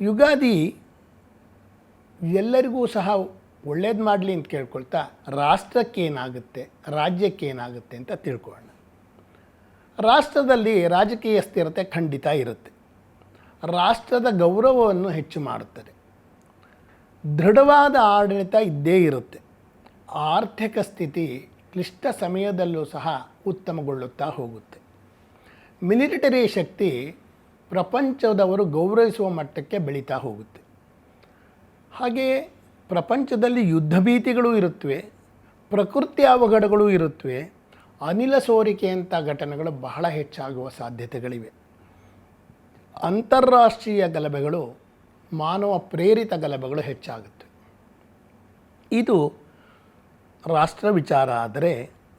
ಯುಗಾದಿ ಎಲ್ಲರಿಗೂ ಸಹ ಒಳ್ಳೇದು ಮಾಡಲಿ ಅಂತ ಕೇಳ್ಕೊಳ್ತಾ ರಾಷ್ಟ್ರಕ್ಕೇನಾಗುತ್ತೆ, ರಾಜ್ಯಕ್ಕೇನಾಗುತ್ತೆ ಅಂತ ತಿಳ್ಕೊಳ್ಳೋಣ. ರಾಷ್ಟ್ರದಲ್ಲಿ ರಾಜಕೀಯ ಸ್ಥಿರತೆ ಖಂಡಿತ ಇರುತ್ತೆ. ರಾಷ್ಟ್ರದ ಗೌರವವನ್ನು ಹೆಚ್ಚು ಮಾಡುತ್ತದೆ. ದೃಢವಾದ ಆಡಳಿತ ಇದ್ದೇ ಇರುತ್ತೆ. ಆರ್ಥಿಕ ಸ್ಥಿತಿ ಕ್ಲಿಷ್ಟ ಸಮಯದಲ್ಲೂ ಸಹ ಉತ್ತಮಗೊಳ್ಳುತ್ತಾ ಹೋಗುತ್ತೆ. ಮಿಲಿಟರಿ ಶಕ್ತಿ ಪ್ರಪಂಚದವರು ಗೌರವಿಸುವ ಮಟ್ಟಕ್ಕೆ ಬೆಳೀತಾ ಹೋಗುತ್ತೆ. ಹಾಗೆಯೇ ಪ್ರಪಂಚದಲ್ಲಿ ಯುದ್ಧ ಭೀತಿಗಳು ಇರುತ್ತವೆ, ಪ್ರಕೃತಿ ಅವಘಡಗಳು ಇರುತ್ತವೆ, ಅನಿಲ ಸೋರಿಕೆಯಂಥ ಘಟನೆಗಳು ಬಹಳ ಹೆಚ್ಚಾಗುವ ಸಾಧ್ಯತೆಗಳಿವೆ. ಅಂತಾರಾಷ್ಟ್ರೀಯ ಗಲಭೆಗಳು, ಮಾನವ ಪ್ರೇರಿತ ಗಲಭೆಗಳು ಹೆಚ್ಚಾಗುತ್ತೆ. ಇದು ರಾಷ್ಟ್ರ ವಿಚಾರ. ಆದರೆ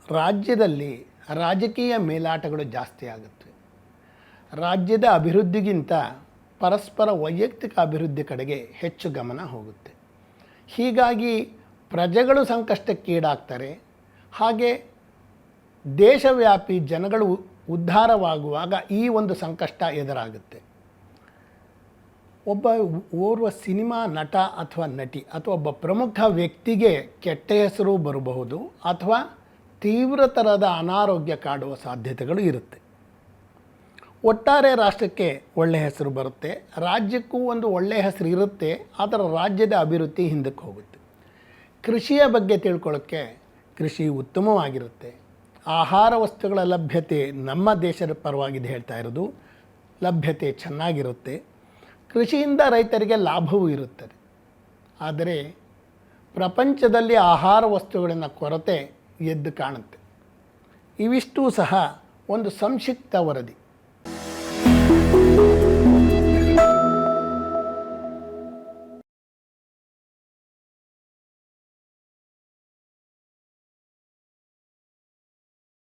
ರಾಜ್ಯದಲ್ಲಿ ರಾಜಕೀಯ ಮೇಲಾಟಗಳು ಜಾಸ್ತಿ ಆಗುತ್ತೆ. ರಾಜ್ಯದ ಅಭಿವೃದ್ಧಿಗಿಂತ ಪರಸ್ಪರ ವೈಯಕ್ತಿಕ ಅಭಿವೃದ್ಧಿ ಕಡೆಗೆ ಹೆಚ್ಚು ಗಮನ ಹೋಗುತ್ತೆ. ಹೀಗಾಗಿ ಪ್ರಜೆಗಳು ಸಂಕಷ್ಟಕ್ಕೀಡಾಗ್ತಾರೆ. ಹಾಗೆ ದೇಶವ್ಯಾಪಿ ಜನಗಳು ಉದ್ಧಾರವಾಗುವಾಗ ಈ ಒಂದು ಸಂಕಷ್ಟ ಎದುರಾಗುತ್ತೆ. ಓರ್ವ ಸಿನಿಮಾ ನಟ ಅಥವಾ ನಟಿ ಅಥವಾ ಒಬ್ಬ ಪ್ರಮುಖ ವ್ಯಕ್ತಿಗೆ ಕೆಟ್ಟ ಹೆಸರು ಬರಬಹುದು ಅಥವಾ ತೀವ್ರತರದ ಅನಾರೋಗ್ಯ ಕಾಡುವ ಸಾಧ್ಯತೆಗಳು ಇರುತ್ತೆ. ಒಟ್ಟಾರೆ ರಾಷ್ಟ್ರಕ್ಕೆ ಒಳ್ಳೆಯ ಹೆಸರು ಬರುತ್ತೆ, ರಾಜ್ಯಕ್ಕೂ ಒಂದು ಒಳ್ಳೆಯ ಹೆಸರು ಇರುತ್ತೆ, ಆದರೆ ರಾಜ್ಯದ ಅಭಿವೃದ್ಧಿ ಹಿಂದಕ್ಕೆ ಹೋಗುತ್ತೆ. ಕೃಷಿಯ ಬಗ್ಗೆ ತಿಳ್ಕೊಳ್ಳೋಕ್ಕೆ ಕೃಷಿ ಉತ್ತಮವಾಗಿರುತ್ತೆ. ಆಹಾರ ವಸ್ತುಗಳ ಲಭ್ಯತೆ ನಮ್ಮ ದೇಶದ ಪರವಾಗಿದೆ ಹೇಳ್ತಾ ಇರೋದು, ಲಭ್ಯತೆ ಚೆನ್ನಾಗಿರುತ್ತೆ. ಕೃಷಿಯಿಂದ ರೈತರಿಗೆ ಲಾಭವೂ ಇರುತ್ತದೆ. ಆದರೆ ಪ್ರಪಂಚದಲ್ಲಿ ಆಹಾರ ವಸ್ತುಗಳಿನ ಕೊರತೆ ಎದ್ದು ಕಾಣುತ್ತೆ. ಇವಿಷ್ಟೂ ಸಹ ಒಂದು ಸಂಕ್ಷಿಪ್ತ ವರದಿ.